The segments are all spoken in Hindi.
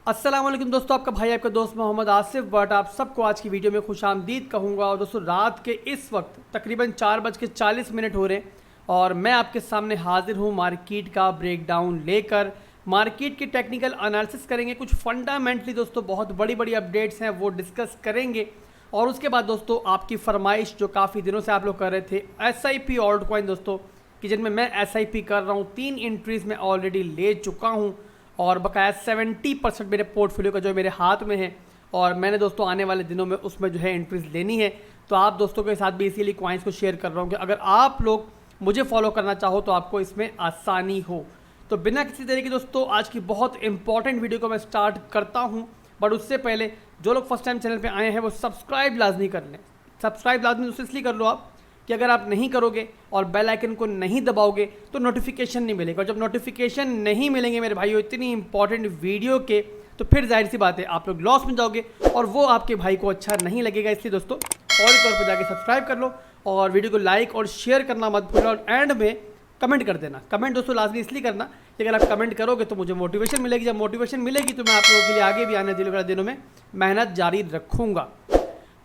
अस्सलाम वालेकुम दोस्तों, आपका भाई आपका दोस्त मोहम्मद आसिफ बट आप सबको आज की वीडियो में खुशामदीद कहूँगा। और दोस्तों रात के इस वक्त तकरीबन 4:40 हो रहे हैं और मैं आपके सामने हाजिर हूँ मार्केट का ब्रेकडाउन लेकर। मार्केट की टेक्निकल एनालिसिस करेंगे, कुछ फंडामेंटली दोस्तों बहुत बड़ी बड़ी अपडेट्स हैं वो डिस्कस करेंगे। और उसके बाद दोस्तों आपकी फरमाइश जो काफ़ी दिनों से आप लोग कर रहे थे SIP ऑल्ट कॉइन दोस्तों, कि जिनमें मैं SIP कर रहा हूँ, 3 एंट्रीज में ऑलरेडी ले चुका हूँ और बकाया 70% मेरे पोर्टफोलियो का जो मेरे हाथ में है और मैंने दोस्तों आने वाले दिनों में उसमें जो है एंट्रीज लेनी है। तो आप दोस्तों के साथ भी इसीलिए कॉइन्स को शेयर कर रहा हूँ कि अगर आप लोग मुझे फॉलो करना चाहो तो आपको इसमें आसानी हो। तो बिना किसी तरह की दोस्तों आज की बहुत इंपॉर्टेंट वीडियो को मैं स्टार्ट करता हूँ, बट उससे पहले जो लोग फर्स्ट टाइम चैनल पर आए हैं वो सब्सक्राइब लाजमी कर लें। सब्सक्राइब लाजमी दोस्तों इसलिए कर लो आप कि अगर आप नहीं करोगे और बेल आइकन को नहीं दबाओगे तो नोटिफिकेशन नहीं मिलेगा। और जब नोटिफिकेशन नहीं मिलेंगे मेरे भाइयों इतनी इंपॉर्टेंट वीडियो के, तो फिर जाहिर सी बात है आप लोग लॉस में जाओगे और वो आपके भाई को अच्छा नहीं लगेगा। इसलिए दोस्तों फौरी तौर पर जाके सब्सक्राइब कर लो और वीडियो को लाइक और शेयर करना मत भूलना और एंड में कमेंट कर देना। कमेंट दोस्तों लाजमी इसलिए करना कि अगर आप कमेंट करोगे तो मुझे मोटिवेशन मिलेगी। जब मोटिवेशन मिलेगी तो मैं आप लोगों के लिए आगे भी आने वाले दिनों में मेहनत जारी रखूँगा।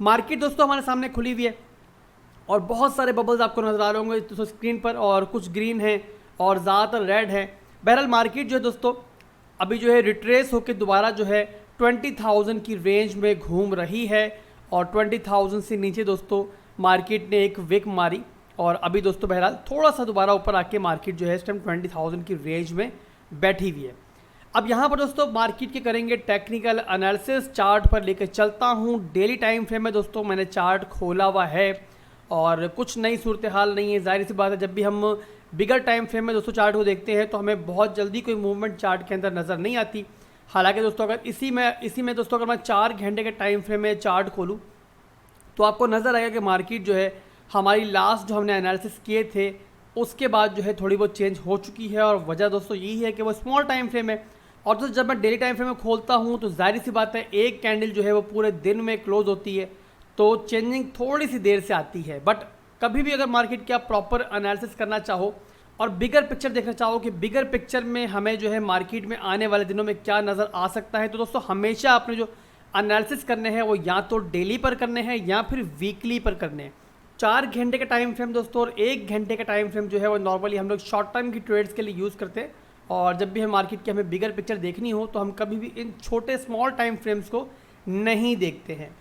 मार्केट दोस्तों हमारे सामने खुली हुई है और बहुत सारे बबल्स आपको नजर आ रहे होंगे दोस्तों स्क्रीन पर, और कुछ ग्रीन है और ज़्यादातर रेड है। बहरहाल मार्केट जो है दोस्तों अभी जो है रिट्रेस होकर दोबारा जो है 20,000 की रेंज में घूम रही है और 20,000 से नीचे दोस्तों मार्केट ने एक विक मारी और अभी दोस्तों बहरहाल थोड़ा सा दोबारा ऊपर आके मार्केट जो है इस टाइम 20,000 की रेंज में बैठी हुई है। अब यहाँ पर दोस्तों मार्केट के करेंगे टेक्निकल एनालिसिस। चार्ट पर लेकर चलता हूँ। डेली टाइम फ्रेम में दोस्तों मैंने चार्ट खोला हुआ है और कुछ नई सूरत हाल नहीं है। जाहिर सी बात है जब भी हम बिगर टाइम फ्रेम में दोस्तों चार्ट को देखते हैं तो हमें बहुत जल्दी कोई मूवमेंट चार्ट के अंदर नज़र नहीं आती। हालांकि दोस्तों अगर इसी में दोस्तों अगर मैं 4 घंटे के टाइम फ्रेम में चार्ट खोलूँ तो आपको नज़र आएगा कि मार्केट जो है हमारी लास्ट जो हमने एनालिसिस किए थे उसके बाद जो है थोड़ी बहुत चेंज हो चुकी है। और वजह दोस्तों यही है कि वो स्मॉल टाइम फ्रेम है। और दोस्तों जब मैं डेली टाइम फ्रेम में खोलता हूँ तो जाहिर सी बात है एक कैंडल जो है वो पूरे दिन में क्लोज होती है तो चेंजिंग थोड़ी सी देर से आती है। बट कभी भी अगर मार्केट की आप प्रॉपर एनालिसिस करना चाहो और बिगर पिक्चर देखना चाहो कि बिगर पिक्चर में हमें जो है मार्केट में आने वाले दिनों में क्या नज़र आ सकता है, तो दोस्तों हमेशा आपने जो एनालिसिस करने हैं वो या तो डेली पर करने हैं या फिर वीकली पर करने हैं। 4 घंटे का टाइम फ्रेम दोस्तों और 1 घंटे का टाइम फ्रेम जो है वो नॉर्मली हम लोग शॉर्ट टर्म की ट्रेड्स के लिए यूज़ करते हैं। और जब भी हम मार्केट की हमें बिगर पिक्चर देखनी हो तो हम कभी भी इन छोटे स्मॉल टाइम फ्रेम्स को नहीं देखते हैं।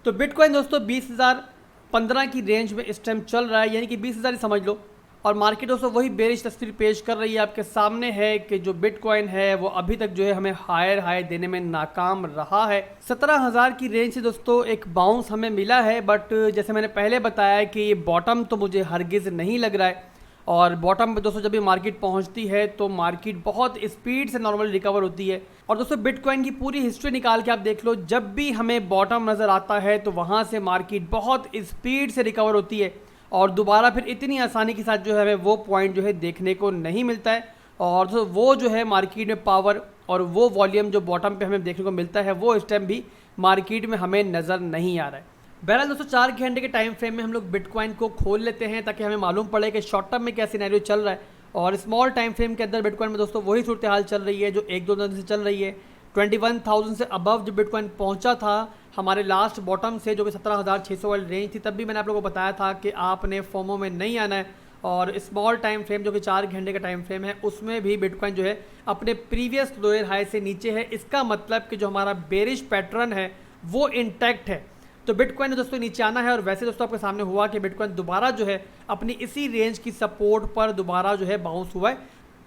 तो बिटकॉइन दोस्तों 20,015 की रेंज में इस टाइम चल रहा है, यानी कि 20,000 ही समझ लो। और मार्केट दोस्तों वही बेरिश तस्वीर पेश कर रही है आपके सामने है कि जो बिटकॉइन है वो अभी तक जो है हमें हायर हाई देने में नाकाम रहा है। 17,000 की रेंज से दोस्तों एक बाउंस हमें मिला है, बट जैसे मैंने पहले बताया कि ये बॉटम तो मुझे हरगिज़ नहीं लग रहा है। और बॉटम पे दोस्तों जब भी मार्केट पहुंचती है तो मार्केट बहुत स्पीड से नॉर्मली रिकवर होती है। और दोस्तों बिटकॉइन की पूरी हिस्ट्री निकाल के आप देख लो, जब भी हमें बॉटम नज़र आता है तो वहां से मार्केट बहुत स्पीड से रिकवर होती है और दोबारा फिर इतनी आसानी के साथ जो है हमें वो पॉइंट जो है देखने को नहीं मिलता है। और तो वो जो है मार्केट में पावर और वो वॉल्यूम जो बॉटम पे हमें देखने को मिलता है वो इस टाइम भी मार्केट में हमें नज़र नहीं आ रहा है। बहरहाल दोस्तों 4 घंटे के टाइम फ्रेम में हम लोग बिटकॉइन को खोल लेते हैं ताकि हमें मालूम पड़े कि शॉर्ट टर्म में क्या सिनेरियो चल रहा है। और स्मॉल टाइम फ्रेम के अंदर बिटकॉइन में दोस्तों वही सूरत हाल चल रही है जो 1-2 दिन से चल रही है। 21,000 से अबव जो बिटकॉइन पहुंचा था हमारे लास्ट बॉटम से, जो कि 17,600 वाली रेंज थी, तब भी मैंने आप लोगों को बताया था कि आपने फोमो में नहीं आना है। और स्मॉल टाइम फ्रेम जो कि 4 घंटे का टाइम फ्रेम है उसमें भी बिटकॉइन जो है अपने प्रीवियस लोअर हाई से नीचे है। इसका मतलब कि जो हमारा बेरिश पैटर्न है वो इंटैक्ट है। तो बिटकॉइन ने दोस्तों नीचे आना है और वैसे दोस्तों आपके सामने हुआ कि बिटकॉइन दोबारा जो है अपनी इसी रेंज की सपोर्ट पर दोबारा जो है बाउंस हुआ है।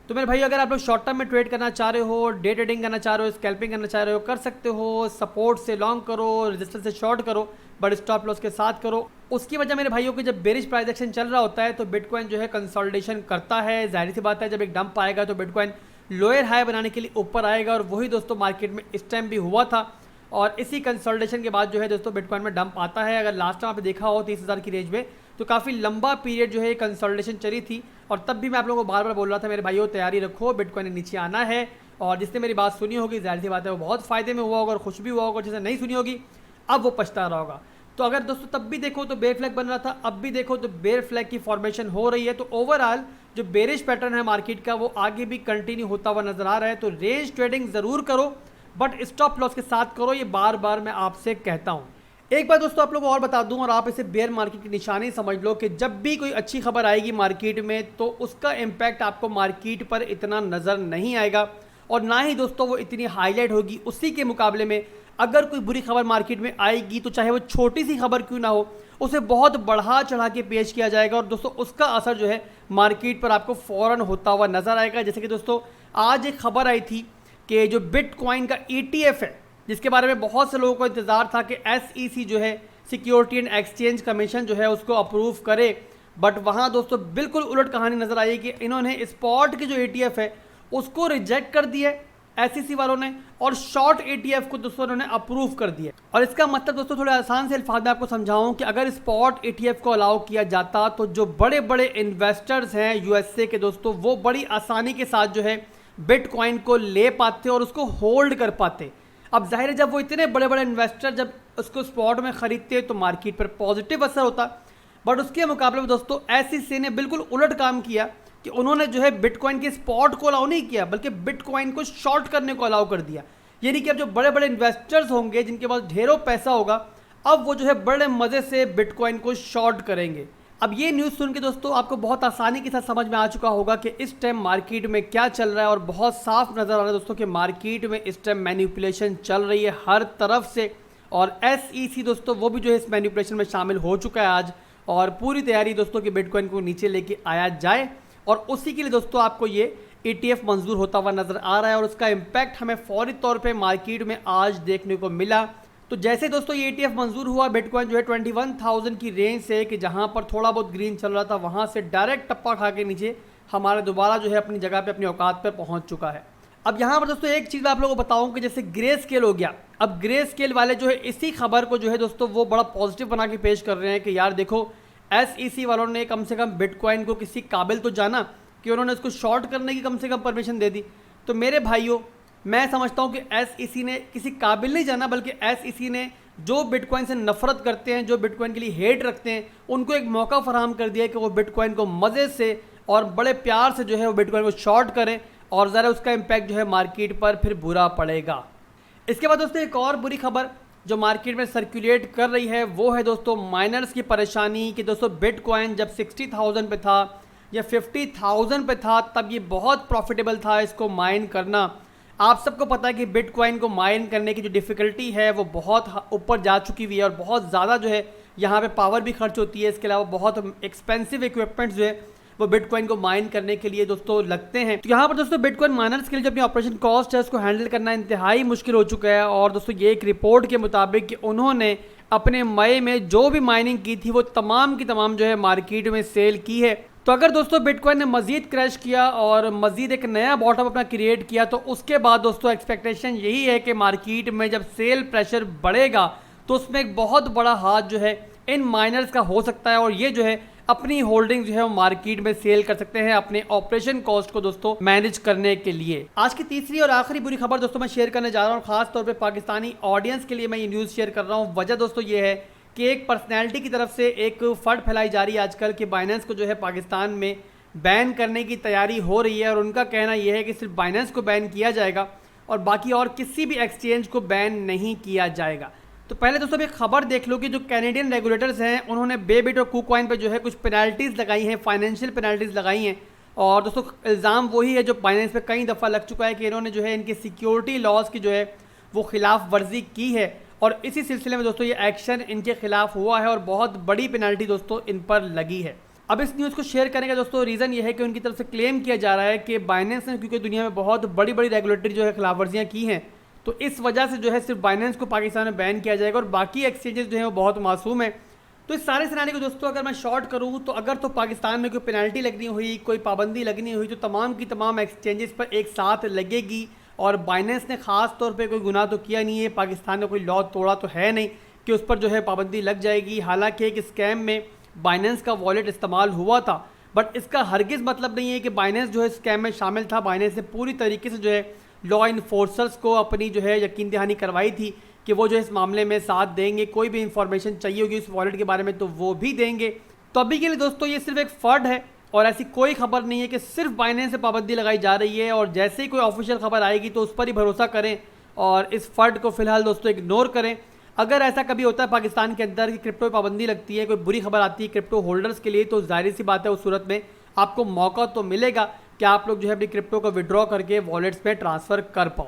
तो मेरे भाई अगर आप लोग शॉर्ट टर्म में ट्रेड करना चाह रहे हो, डे ट्रेडिंग करना चाह रहे हो, स्कैल्पिंग करना चाह रहे हो, कर सकते हो। सपोर्ट से लॉन्ग करो, रेजिस्टेंस से शॉर्ट करो, बट स्टॉप लॉस के साथ करो। उसकी वजह मेरे भाइयों की जब बेरिश प्राइस एक्शन चल रहा होता है तो बिटकॉइन जो है कंसोलिडेशन करता है। जाहिर सी बात है जब एक डंप आएगा तो बिटकॉइन लोअर हाई बनाने के लिए ऊपर आएगा और वही दोस्तों मार्केट में इस टाइम भी हुआ था। और इसी कंसोलिडेशन के बाद जो है दोस्तों बिटकॉइन में डंप आता है। अगर लास्ट टाइम आपने देखा हो 30,000 की रेंज में तो काफ़ी लंबा पीरियड जो है कंसोलिडेशन चली थी और तब भी मैं आप लोगों को बार बार बोल रहा था मेरे भाइयों तैयारी रखो, बिटकॉइन नीचे आना है। और जिसने मेरी बात सुनी होगी जाहिर सी बात है वो बहुत फ़ायदे में हुआ होगा और खुश भी हुआ होगा। जिसने नहीं सुनी होगी अब वो पछता रहा होगा। तो अगर दोस्तों तब भी देखो तो बेयर फ्लैग बन रहा था, अब भी देखो तो बेयर फ्लैग की फॉर्मेशन हो रही है। तो ओवरऑल जो बेरिश पैटर्न है मार्केट का वो आगे भी कंटिन्यू होता हुआ नजर आ रहा है। तो रेंज ट्रेडिंग ज़रूर करो, बट स्टॉप लॉस के साथ करो, ये बार बार मैं आपसे कहता हूँ। एक बार दोस्तों आप लोगों को और बता दूं और आप इसे बेयर मार्केट की निशानी समझ लो कि जब भी कोई अच्छी खबर आएगी मार्केट में तो उसका इम्पैक्ट आपको मार्केट पर इतना नज़र नहीं आएगा और ना ही दोस्तों वो इतनी हाईलाइट होगी। उसी के मुकाबले में अगर कोई बुरी खबर मार्केट में आएगी तो चाहे वो छोटी सी खबर क्यों ना हो, उसे बहुत बढ़ा चढ़ा के पेश किया जाएगा और दोस्तों उसका असर जो है मार्केट पर आपको फ़ौरन होता हुआ नज़र आएगा। जैसे कि दोस्तों आज एक खबर आई थी कि जो बिटकॉइन का ETF है, जिसके बारे में बहुत से लोगों को इंतज़ार था कि SEC जो है सिक्योरिटी एंड एक्सचेंज कमीशन जो है उसको अप्रूव करे, बट वहाँ दोस्तों बिल्कुल उलट कहानी नज़र आई कि इन्होंने स्पॉट की जो ETF है उसको रिजेक्ट कर दिया SEC वालों ने और शॉर्ट ETF को दोस्तों उन्होंने अप्रूव कर दिया। और इसका मतलब दोस्तों थोड़े आसान से अल्फाज में आपको समझाऊं कि अगर स्पॉट ETF को अलाउ किया जाता तो जो बड़े बड़े इन्वेस्टर्स हैं USA के दोस्तों, वो बड़ी आसानी के साथ जो है बिटकॉइन को ले पाते और उसको होल्ड कर पाते। अब जाहिर है जब वो इतने बड़े बड़े इन्वेस्टर जब उसको स्पॉट में खरीदते तो मार्केट पर पॉजिटिव असर होता, बट उसके मुकाबले में दोस्तों SEC ने बिल्कुल उलट काम किया कि उन्होंने जो है बिटकॉइन के स्पॉट को अलाउ नहीं किया बल्कि बिटकॉइन को शॉर्ट करने को अलाउ कर दिया। यानी कि अब जो बड़े बड़े इन्वेस्टर्स होंगे जिनके पास ढेरों पैसा होगा, अब वो जो है बड़े मज़े से बिटकॉइन को शॉर्ट करेंगे। अब ये न्यूज़ सुन के दोस्तों आपको बहुत आसानी के साथ समझ में आ चुका होगा कि इस टाइम मार्केट में क्या चल रहा है और बहुत साफ नज़र आ रहा है दोस्तों कि मार्केट में इस टाइम मैनिपुलेशन चल रही है हर तरफ से। और SEC दोस्तों वो भी जो है इस मैनिपुलेशन में शामिल हो चुका है आज, और पूरी तैयारी दोस्तों कि बिटकॉइन को नीचे लेके आया जाए और उसी के लिए दोस्तों आपको ये ETF मंजूर होता हुआ नज़र आ रहा है और उसका इम्पैक्ट हमें फौरी तौर पे मार्केट में आज देखने को मिला। तो जैसे दोस्तों ये ETF मंजूर हुआ, बिटकॉइन जो है 21,000 की रेंज से कि जहां पर थोड़ा बहुत ग्रीन चल रहा था वहां से डायरेक्ट टप्पा खा के नीचे हमारे दोबारा जो है अपनी जगह पे अपनी औकात पर पहुंच चुका है। अब यहाँ पर दोस्तों एक चीज़ आप लोगों को बताऊं कि जैसे ग्रे स्केल हो गया, अब ग्रे स्केल वाले जो है इसी खबर को जो है दोस्तों वो बड़ा पॉजिटिव बना के पेश कर रहे हैं कि यार देखो SEC वालों ने कम से कम बिटकॉइन को किसी काबिल तो जाना कि उन्होंने उसको शॉर्ट करने की कम से कम परमिशन दे दी। तो मेरे भाइयों मैं समझता हूं कि SEC ने किसी काबिल नहीं जाना बल्कि SEC ने जो बिटकॉइन से नफरत करते हैं, जो बिटकॉइन के लिए हेट रखते हैं, उनको एक मौका फराहम कर दिया कि वो बिटकॉइन को मज़े से और बड़े प्यार से जो है वो बिटकॉइन को शॉर्ट करें और ज़रा उसका इम्पैक्ट जो है मार्केट पर फिर बुरा पड़ेगा। इसके बाद दोस्तों एक और बुरी खबर जो मार्केट में सर्कुलेट कर रही है वो है दोस्तों माइनर्स की परेशानी कि दोस्तों बिटकॉइन जब 60,000 पे था या 50,000 पे था तब ये बहुत प्रॉफिटेबल था इसको माइन करना। आप सबको पता है कि बिटकॉइन को माइन करने की जो डिफ़िकल्टी है वो बहुत ऊपर जा चुकी हुई है और बहुत ज़्यादा जो है यहाँ पे पावर भी खर्च होती है। इसके अलावा बहुत एक्सपेंसिव इक्विपमेंट्स जो है वो बिटकॉइन को माइन करने के लिए दोस्तों लगते हैं। तो यहाँ पर दोस्तों बिटकॉइन माइनर्स के लिए जो अपनी ऑपरेशन कॉस्ट है उसको हैंडल करना इंतहाई मुश्किल हो चुका है। और दोस्तों ये एक रिपोर्ट के मुताबिक कि उन्होंने अपने मई में जो भी माइनिंग की थी वो तमाम की तमाम जो है मार्केट में सेल की है। तो अगर दोस्तों बिटकॉइन ने मजीद क्रैश किया और मजीद एक नया बॉटम अपना क्रिएट किया तो उसके बाद दोस्तों एक्सपेक्टेशन यही है कि मार्केट में जब सेल प्रेशर बढ़ेगा तो उसमें एक बहुत बड़ा हाथ जो है इन माइनर्स का हो सकता है और ये जो है अपनी होल्डिंग जो है वो मार्केट में सेल कर सकते हैं अपने ऑपरेशन कॉस्ट को दोस्तों मैनेज करने के लिए। आज की तीसरी और आखिरी बुरी खबर दोस्तों मैं शेयर करने जा रहा हूँ, खास तौर पे पाकिस्तानी ऑडियंस के लिए मैं ये न्यूज़ शेयर कर रहा हूँ। वजह दोस्तों ये है कि एक पर्सनैलिटी की तरफ से एक फट फैलाई जा रही है आजकल कि बाइनेंस को जो है पाकिस्तान में बैन करने की तैयारी हो रही है और उनका कहना यह है कि सिर्फ बाइनेंस को बैन किया जाएगा और बाकी और किसी भी एक्सचेंज को बैन नहीं किया जाएगा। तो पहले दोस्तों एक खबर देख लो कि जो कैनेडियन रेगुलेटर्स हैं उन्होंने बेबिट और कूकॉइन पे जो है कुछ पेनल्टीज़ लगाई हैं, फाइनेंशियल पेनल्टीज़ लगाई हैं। और दोस्तों इल्ज़ाम वही है जो बाइनेंस पे कई दफ़ा लग चुका है कि इन्होंने जो है इनके सिक्योरिटी लॉज की जो है वो खिलाफ वर्जी की है और इसी सिलसिले में दोस्तों ये एक्शन इनके खिलाफ हुआ है और बहुत बड़ी पेनल्टी दोस्तों इन पर लगी है। अब इस न्यूज़ को शेयर करने का दोस्तों रीज़न ये है कि उनकी तरफ से क्लेम किया जा रहा है कि बाइनेंस ने क्योंकि दुनिया में बहुत बड़ी बड़ी रेगुलेटरी जो है खिलाफ वर्जियाँ की हैं तो इस वजह से जो है सिर्फ बाइनेंस को पाकिस्तान में बैन किया जाएगा और बाकी एक्सचेंजेस जो है वो बहुत मासूम है। तो इस सारे सिनारी को दोस्तों अगर मैं शॉर्ट करूँ तो अगर तो पाकिस्तान में कोई पेनल्टी लगनी हुई, कोई पाबंदी लगनी हुई तो तमाम की तमाम एक्सचेंजेस पर एक साथ लगेगी और बाइनेंस ने ख़ास तौर पे कोई गुनाह तो किया नहीं है, पाकिस्तान ने कोई लॉ तोड़ा तो है नहीं कि उस पर जो है पाबंदी लग जाएगी। हालांकि एक स्कैम में बाइनेंस का वॉलेट इस्तेमाल हुआ था बट इसका हरगिज़ मतलब नहीं है कि बाइनेंस जो है स्कैम में शामिल था। बाइनेंस ने पूरी तरीके से जो है लॉ इन्फोर्सर्स को अपनी जो है यकीन दहानी करवाई थी कि वो जो इस मामले में साथ देंगे, कोई भी इंफॉर्मेशन चाहिए होगी उस वॉलेट के बारे में तो वो भी देंगे। तो अभी के लिए दोस्तों ये सिर्फ एक फर्ड है और ऐसी कोई खबर नहीं है कि सिर्फ बाइनेंस से पाबंदी लगाई जा रही है और जैसे ही कोई ऑफिशियल खबर आएगी तो उस पर ही भरोसा करें और इस फर्ड को फिलहाल दोस्तों इग्नोर करें। अगर ऐसा कभी होता है पाकिस्तान के अंदर कि क्रिप्टो पर पाबंदी लगती है, कोई बुरी खबर आती है क्रिप्टो होल्डर्स के लिए, तो जाहिर सी बात है उस सूरत में आपको मौका तो मिलेगा कि आप लोग जो है अपनी क्रिप्टो को विड्रॉ करके वॉलेट्स में ट्रांसफ़र कर पाओ।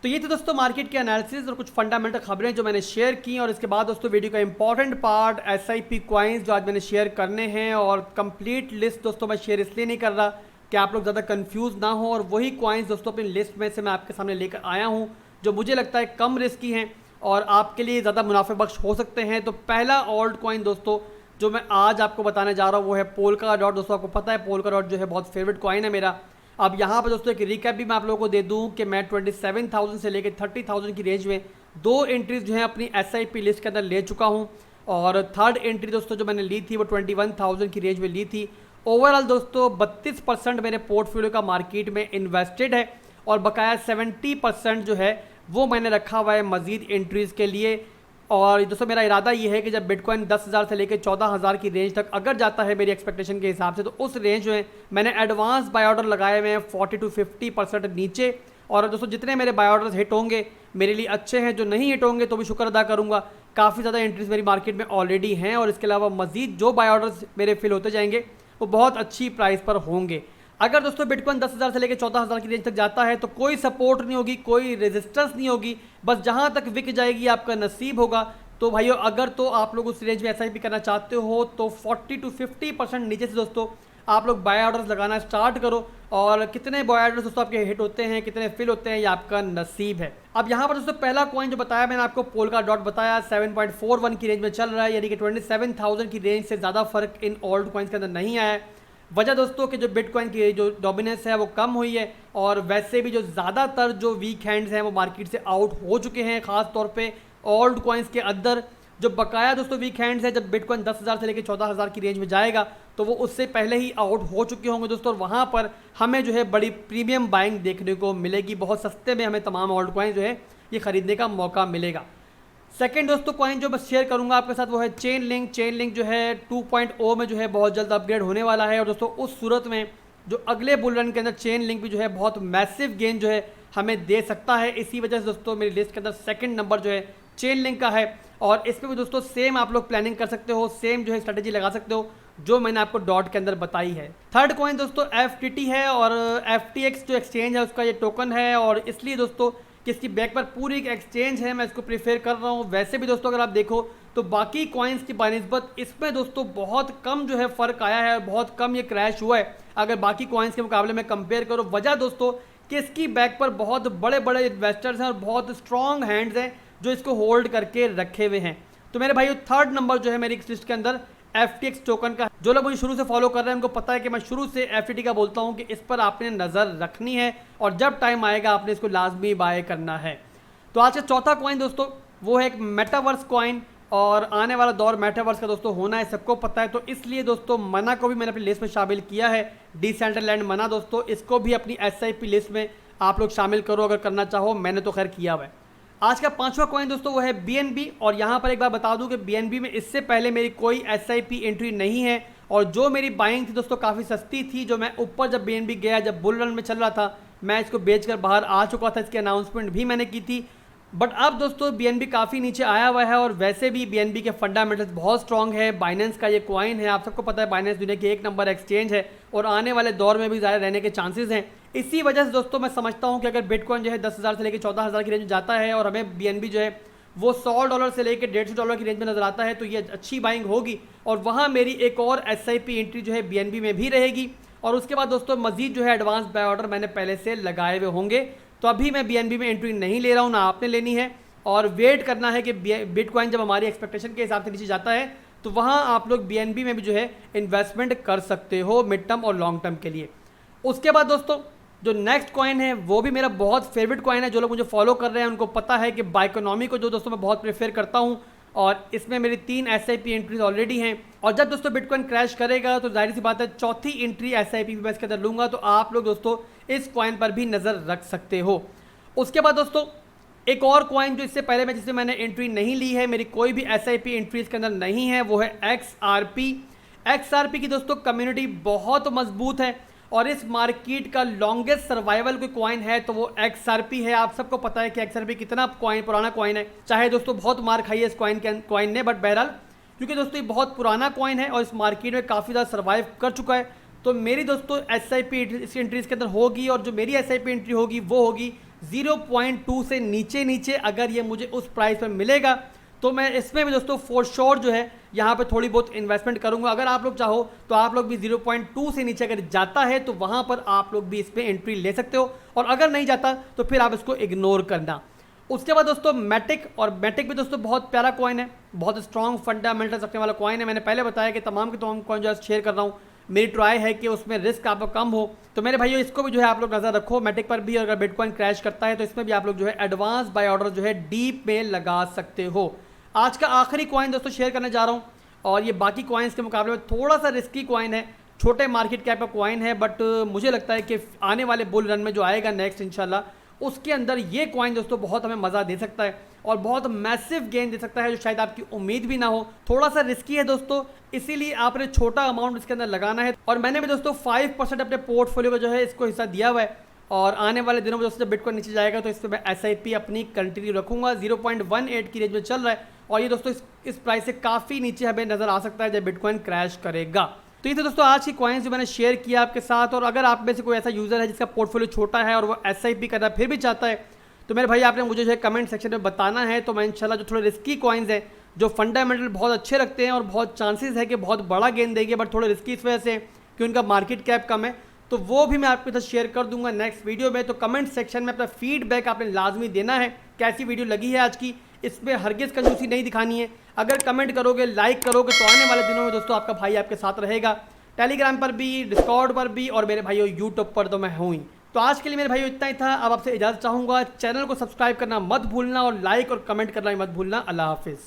तो ये थे दोस्तों मार्केट के एनालिसिस और कुछ फंडामेंटल खबरें जो मैंने शेयर की। और इसके बाद दोस्तों वीडियो का इंपॉर्टेंट पार्ट SIP कॉइन्स जो आज मैंने शेयर करने हैं, और कंप्लीट लिस्ट दोस्तों मैं शेयर इसलिए नहीं कर रहा कि आप लोग ज़्यादा कंफ्यूज ना हो, और वही कॉइन्स दोस्तों अपनी लिस्ट में से मैं आपके सामने लेकर आया हूँ जो मुझे लगता है कम रिस्की हैं और आपके लिए ज़्यादा मुनाफे बख्श हो सकते हैं। तो पहला ऑल्ट कॉइन दोस्तों जो मैं आज आपको बताने जा रहा हूँ वो है पोल्का डॉट। दोस्तों आपको पता है पोल्का डॉट जो है बहुत फेवरेट कॉइन है मेरा। अब यहाँ पर दोस्तों एक रिकैप भी मैं आप लोगों को दे दूँ कि मैं 27,000 से लेकर 30,000 की रेंज में 2 एंट्रीज जो है अपनी SIP लिस्ट के अंदर ले चुका हूँ, और थर्ड एंट्री दोस्तों जो मैंने ली थी वो 21,000 की रेंज में ली थी। ओवरऑल दोस्तों 32% मेरे पोर्टफोलियो का मार्केट में इन्वेस्टेड है, और बकाया 70% जो है वो मैंने रखा हुआ है मज़ीद एंट्रीज़ के लिए। और दोस्तों मेरा इरादा ये है कि जब बिटकॉइन 10,000 से लेकर 14,000 की रेंज तक अगर जाता है मेरी एक्सपेक्टेशन के हिसाब से, तो उस रेंज में मैंने एडवांस बाय ऑर्डर लगाए हुए हैं 40 to 50% नीचे। और दोस्तों जितने मेरे बाय ऑर्डर्स हिट होंगे मेरे लिए अच्छे हैं, जो नहीं हिट होंगे तो भी शुक्र अदा करूँगा। काफ़ी ज़्यादा एंट्रीज मेरी मार्केट में ऑलरेडी हैं, और इसके अलावा मज़ीद जो बाय ऑर्डर्स मेरे फिल होते जाएंगे वो बहुत अच्छी प्राइस पर होंगे। अगर दोस्तों बिटकॉइन 10,000 से लेकर 14,000 की रेंज तक जाता है तो कोई सपोर्ट नहीं होगी, कोई रेजिस्टेंस नहीं होगी, बस जहाँ तक विक जाएगी आपका नसीब होगा। तो भाइयों अगर तो आप लोग उस रेंज में SIP करना चाहते हो तो 40 to 50% नीचे से दोस्तों आप लोग बाय ऑर्डर्स लगाना स्टार्ट करो, और कितने बाय ऑर्डर्स दोस्तों आपके हिट होते हैं, कितने फिल होते हैं, ये आपका नसीब है। अब यहाँ पर दोस्तों पहला कॉइन जो बताया मैंने आपको पोल्का डॉट बताया 7.41 की रेंज में चल रहा है, यानी कि 27,000 की रेंज से ज़्यादा फर्क इन ऑल्ट कॉइन्स के अंदर नहीं आया है। वजह दोस्तों कि जो बिटकॉइन की जो डोमिनेंस है वो कम हुई है, और वैसे भी जो ज़्यादातर जो वीक हैंड्स हैं वो मार्केट से आउट हो चुके हैं, ख़ास तौर पे ऑल्ट कॉइन्स के अंदर। जो बकाया दोस्तों वीक हैंड्स है जब बिटकॉइन 10,000 से लेकर 14,000 की रेंज में जाएगा तो वो उससे पहले ही आउट हो चुके होंगे दोस्तों, और वहाँ पर हमें जो है बड़ी प्रीमियम बाइंग देखने को मिलेगी, बहुत सस्ते में हमें तमाम ऑल्ट कॉइन जो है ये खरीदने का मौका मिलेगा। सेकंड दोस्तों कॉइन जो मैं शेयर करूंगा आपके साथ वो है चेन लिंक। चेन लिंक जो है 2.0 में जो है बहुत जल्द अपग्रेड होने वाला है, और दोस्तों उस सूरत में जो अगले बुल रन के अंदर चेन लिंक भी जो है बहुत मैसिव गेन जो है हमें दे सकता है। इसी वजह से दोस्तों मेरी लिस्ट के अंदर सेकंड नंबर जो है चेन लिंक का है, और इसमें भी दोस्तों सेम आप लोग प्लानिंग कर सकते हो, सेम जो है स्ट्रेटेजी लगा सकते हो जो मैंने आपको डॉट के अंदर बताई है। थर्ड कॉइन दोस्तों FTT है, और FTX जो एक्सचेंज है उसका ये टोकन है, और इसलिए दोस्तों कि इसकी बैक पर पूरी एक एक्सचेंज है मैं इसको प्रीफर कर रहा हूँ। वैसे भी दोस्तों अगर आप देखो तो बाकी कॉइन्स की बनिस्बत इसमें दोस्तों बहुत कम जो है फ़र्क आया है, बहुत कम ये क्रैश हुआ है अगर बाकी कॉइन्स के मुकाबले में कंपेयर करो। वजह दोस्तों कि इसकी बैक पर बहुत बड़े बड़े इन्वेस्टर्स हैं और बहुत स्ट्रॉन्ग हैंड्स हैं जो इसको होल्ड करके रखे हुए हैं। तो मेरे भाइयों थर्ड नंबर जो है मेरी इस लिस्ट के अंदर FTX टोकन का। जो लोग मुझे शुरू से फॉलो कर रहे हैं उनको पता है कि मैं शुरू से FTT का बोलता हूं कि इस पर आपने नज़र रखनी है, और जब टाइम आएगा आपने इसको लाजमी बाय करना है। तो आज का चौथा कॉइन दोस्तों वो है एक मेटावर्स कॉइन, और आने वाला दौर मेटावर्स का दोस्तों होना है, सबको पता है। तो इसलिए दोस्तों मना को भी मैंने अपनी लिस्ट में शामिल किया है, डिसेंट्रलैंड मना दोस्तों, इसको भी अपनी SIP लिस्ट में आप लोग शामिल करो अगर करना चाहो, मैंने तो खैर किया हुआ है। आज का पांचवा कॉइन दोस्तों वो है BNB, और यहाँ पर एक बार बता दूं कि BNB में इससे पहले मेरी कोई SIP एंट्री नहीं है, और जो मेरी बाइंग थी दोस्तों काफ़ी सस्ती थी। जो मैं ऊपर जब BNB गया, जब बुल रन में चल रहा था, मैं इसको बेचकर बाहर आ चुका था, इसकी अनाउंसमेंट भी मैंने की थी। बट अब दोस्तों BNB काफ़ी नीचे आया हुआ है, और वैसे भी BNB के फंडामेंटल्स बहुत स्ट्रॉन्ग है। बाइनेंस का ये कॉइन है, आप सबको पता है बाइनेंस दुनिया की 1 नंबर एक्सचेंज है, और आने वाले दौर में भी ज़्यादा रहने के चांसेस हैं। इसी वजह से दोस्तों मैं समझता हूं कि अगर बिटकॉइन जो है 10,000 से लेकर 14,000 की रेंज में जाता है, और हमें BNB जो है वो $100 से लेकर $150 की रेंज में नजर आता है, तो ये अच्छी बाइंग होगी, और वहाँ मेरी एक और SIP एंट्री जो है BNB में भी रहेगी। और उसके बाद दोस्तों मजीद जो है एडवांस बाय ऑर्डर मैंने पहले से लगाए हुए होंगे। तो अभी मैं BNB में एंट्री नहीं ले रहा हूँ, ना आपने लेनी है, और वेट करना है कि बिटकॉइन जब हमारी एक्सपेक्टेशन के हिसाब से नीचे जाता है तो वहाँ आप लोग BNB में भी जो है इन्वेस्टमेंट कर सकते हो मिड टर्म और लॉन्ग टर्म के लिए। उसके बाद दोस्तों जो नेक्स्ट कॉइन है वो भी मेरा बहुत फेवरेट कॉइन है। जो लोग मुझे फॉलो कर रहे हैं उनको पता है कि बाइकोनॉमी को जो दोस्तों मैं बहुत प्रेफर करता हूँ, और इसमें मेरी 3 SIP एंट्रीज ऑलरेडी हैं। और जब दोस्तों बिटकॉइन क्रैश करेगा तो जाहिर सी बात है चौथी एंट्री SIP मैं इसके अंदर लूँगा, तो आप लोग दोस्तों इस कॉइन पर भी नज़र रख सकते हो। उसके बाद दोस्तों एक और कॉइन जो इससे पहले मैं जिससे मैंने एंट्री नहीं ली है, मेरी कोई भी SIP एंट्री इसके अंदर नहीं है, वो है XRP। XRP की दोस्तों कम्युनिटी बहुत मजबूत है, और इस मार्केट का लॉन्गेस्ट सर्वाइवल कोई कॉइन है तो वो XRP है। आप सबको पता है कि XRP कितना कॉइन पुराना कॉइन है, चाहे दोस्तों बहुत मार खाई है इस कॉइन ने, बट बहरहाल क्योंकि दोस्तों ये बहुत पुराना कॉइन है और इस मार्केट में काफ़ी ज़्यादा सर्वाइव कर चुका है, तो मेरी दोस्तों SIP इसकी एंट्री इसके अंदर होगी, और जो मेरी SIP एंट्री होगी वो होगी 0.2 से नीचे। अगर ये मुझे उस प्राइस पर मिलेगा तो मैं इसमें भी दोस्तों फॉर श्योर जो है यहाँ पे थोड़ी बहुत इन्वेस्टमेंट करूंगा। अगर आप लोग चाहो तो आप लोग भी 0.2 से नीचे अगर जाता है तो वहाँ पर आप लोग भी इसमें एंट्री ले सकते हो, और अगर नहीं जाता तो फिर आप इसको इग्नोर करना। उसके बाद दोस्तों मैटिक, और मैटिक भी दोस्तों बहुत प्यारा कॉइन है, बहुत स्ट्रॉन्ग फंडामेंटल रखने वाला कॉइन है। मैंने पहले बताया कि तमाम के तमाम कॉइन जो है शेयर कर रहा हूँ, मेरी ट्राई है कि उसमें रिस्क आपको कम हो। तो मेरे भाइयों इसको भी जो है आप लोग नज़र रखो मैटिक पर भी, अगर बिटकॉइन क्रैश करता है तो इसमें भी आप लोग जो है एडवांस बाय ऑर्डर जो है डीप में लगा सकते हो। आज का आखिरी कॉइन दोस्तों शेयर करने जा रहा हूँ, और ये बाकी कॉइन्स के मुकाबले में थोड़ा सा रिस्की कॉइन है, छोटे मार्केट कैप का कॉइन है, बट मुझे लगता है कि आने वाले बुल रन में जो आएगा नेक्स्ट इंशाल्लाह, उसके अंदर ये कॉइन दोस्तों बहुत हमें मज़ा दे सकता है और बहुत मैसिव गेन दे सकता है, जो शायद आपकी उम्मीद भी ना हो। थोड़ा सा रिस्की है दोस्तों, इसीलिए आपने छोटा अमाउंट इसके अंदर लगाना है, और मैंने भी दोस्तों 5% अपने पोर्टफोलियो का जो है इसको हिस्सा दिया हुआ है, और आने वाले दिनों में दोस्तों जब बिटकॉइन नीचे जाएगा तो इस पर मैं SIP अपनी कंटिन्यू रखूंगा। 0.18 की रेंज में चल रहा है, और ये दोस्तों इस प्राइस से काफ़ी नीचे हमें नज़र आ सकता है जब बिटकॉइन क्रैश करेगा। तो ये तो दोस्तों आज की कॉइन्स जो मैंने शेयर किया आपके साथ, और अगर आप में से कोई ऐसा यूज़र है जिसका पोर्टफोलियो छोटा है और वो SIP करना फिर भी चाहता है, तो मेरे भाई आपने मुझे जो है कमेंट सेक्शन में बताना है, तो मैं इंशाल्लाह जो थोड़े रिस्की कॉइन्स हैं जो फंडामेंटल बहुत अच्छे रखते हैं और बहुत चांसेस है कि बहुत बड़ा गेन देंगे, बट थोड़े रिस्की इस वजह से कि उनका मार्केट कैप कम है, तो वो भी मैं आपके साथ शेयर कर दूंगा नेक्स्ट वीडियो में। तो कमेंट सेक्शन में अपना फीडबैक आपने लाजमी देना है, कैसी वीडियो लगी है आज की, इसमें हरगिज़ कंजूसी नहीं दिखानी है। अगर कमेंट करोगे, लाइक करोगे, तो आने वाले दिनों में दोस्तों आपका भाई आपके साथ रहेगा, टेलीग्राम पर भी, डिस्कॉर्ड पर भी, और मेरे भाइयों यूट्यूब पर तो मैं हूँ ही। तो आज के लिए मेरे भाइयों इतना ही था। अब आपसे इजाज़त चाहूँगा, चैनल को सब्सक्राइब करना मत भूलना, और लाइक और कमेंट करना मत भूलना। अल्लाह हाफिज़।